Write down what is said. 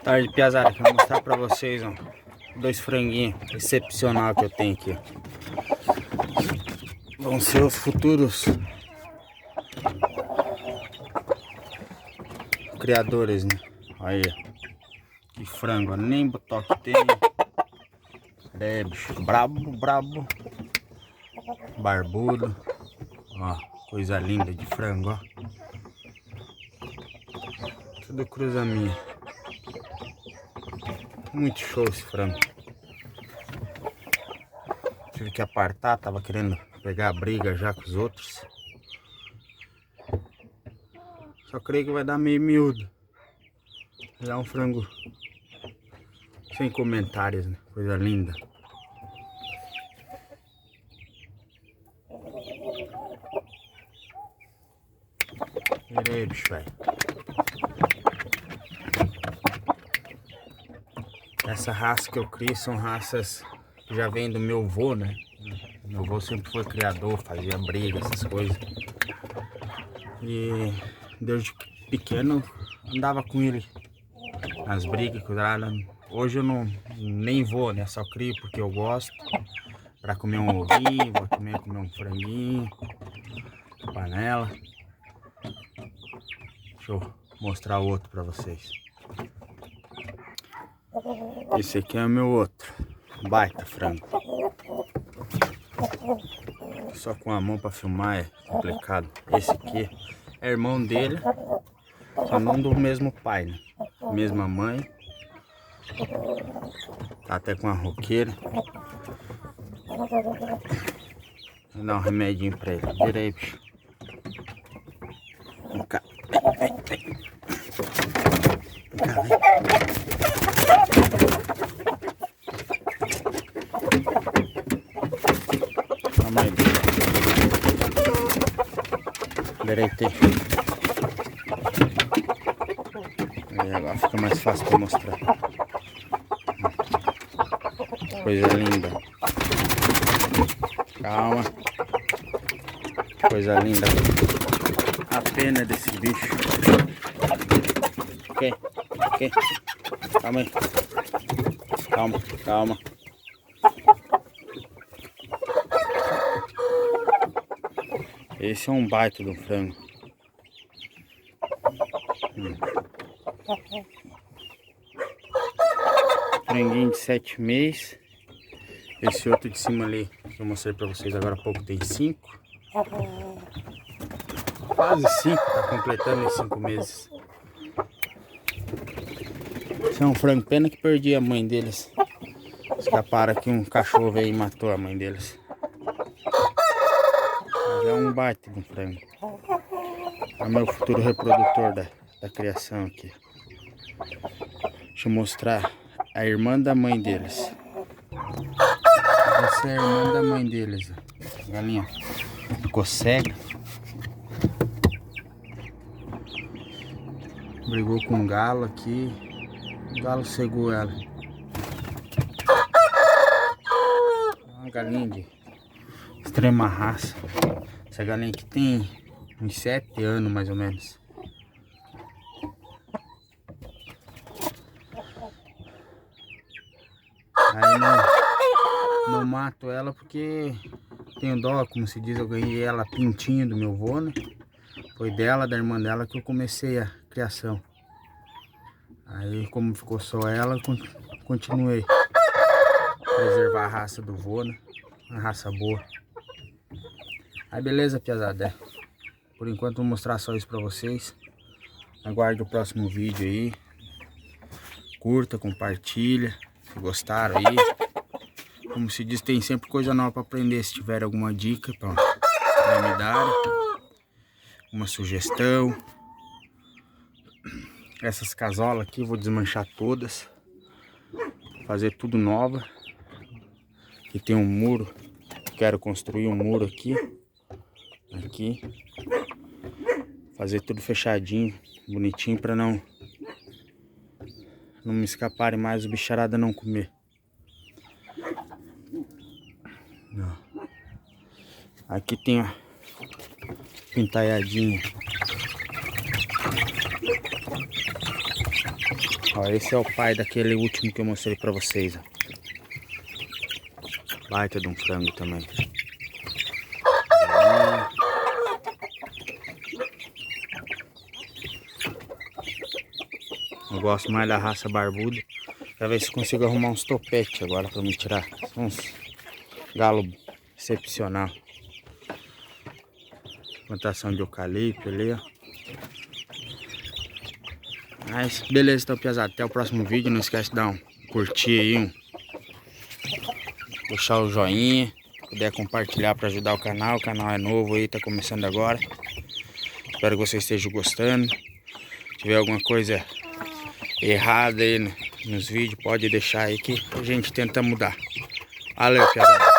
Tarde, piazada, quero mostrar pra vocês, ó, dois franguinhos excepcional que eu tenho aqui. Vão ser os futuros criadores, né? Aí, que frango, nem botox tem. É, bicho, brabo, brabo, barbudo, ó, coisa linda de frango, ó. Tudo cruza minha. Muito show esse frango. Tive que apartar, tava querendo pegar a briga já com os outros. Só creio que vai dar meio miúdo. Vai dar um frango sem comentários, né? Coisa linda. Vira aí, bicho, velho. Essa raça que eu crio são raças que já vêm do meu avô, né? Meu avô sempre foi criador, fazia briga, essas coisas. E desde pequeno andava com ele nas brigas, cuidado. Hoje eu nem vou, né? Só crio porque eu gosto. Pra comer um ovinho, vou comer um franguinho, panela. Deixa eu mostrar o outro pra vocês. Esse aqui é o meu outro. Baita frango. Só com a mão pra filmar é complicado. Esse aqui é irmão dele, só não do mesmo pai, né? Mesma mãe. Tá até com a roqueira. Vou dar um remedinho pra ele. Vira aí, bicho. Vem cá. Vem, vem, vem. Vem cá, vem. Calma aí, bicho. Direitei. Aí agora fica mais fácil pra mostrar. Coisa linda. Calma. Coisa linda. A pena desse bicho. Ok? Ok? Calma aí. Calma, calma. Esse é um baita do frango. Franguinho de 7 meses. Esse outro de cima ali, que eu mostrei pra vocês agora há pouco, tem 5. Quase 5, tá completando os 5 meses. Esse é um frango, pena que perdi a mãe deles. Escaparam aqui, um cachorro veio e matou a mãe deles. Mas é um baita de um frango. É o meu futuro reprodutor da criação aqui. Deixa eu mostrar a irmã da mãe deles. Essa é a irmã da mãe deles. A galinha ficou cega. Brigou com um galo aqui. O galo cegou ela. Uma galinha de extrema raça. Essa galinha aqui tem uns 7 anos mais ou menos. Aí não mato ela porque tenho dó, como se diz, eu ganhei ela pintinho do meu avô, né? Foi dela, da irmã dela, que eu comecei a criação. Aí como ficou só ela, continuei a preservar a raça do vô, né? Uma raça boa. Aí beleza, piazada. Por enquanto vou mostrar só isso pra vocês. Aguarde o próximo vídeo aí. Curta, compartilha, se gostaram aí. Como se diz, tem sempre coisa nova para aprender. Se tiver alguma dica para me dar, uma sugestão. Essas casolas aqui eu vou desmanchar todas, fazer tudo nova. Aqui tem um muro, quero construir um muro aqui, fazer tudo fechadinho, bonitinho, para não me escaparem mais, o bicharada não comer. Aqui tem a pintaiadinha. Ó, esse é o pai daquele último que eu mostrei pra vocês, ó. Baita de um frango também. Eu gosto mais da raça barbuda. Pra ver se consigo arrumar uns topetes agora pra me tirar. Uns galo excepcional. Plantação de eucalipto ali, ó. Mas beleza, então, pesado. Até o próximo vídeo. Não esquece de dar um curtir aí, deixar o joinha. Se puder compartilhar para ajudar o canal. O canal é novo aí, tá começando agora. Espero que você esteja gostando. Se tiver alguma coisa errada aí nos vídeos, pode deixar aí que a gente tenta mudar. Valeu, pesado.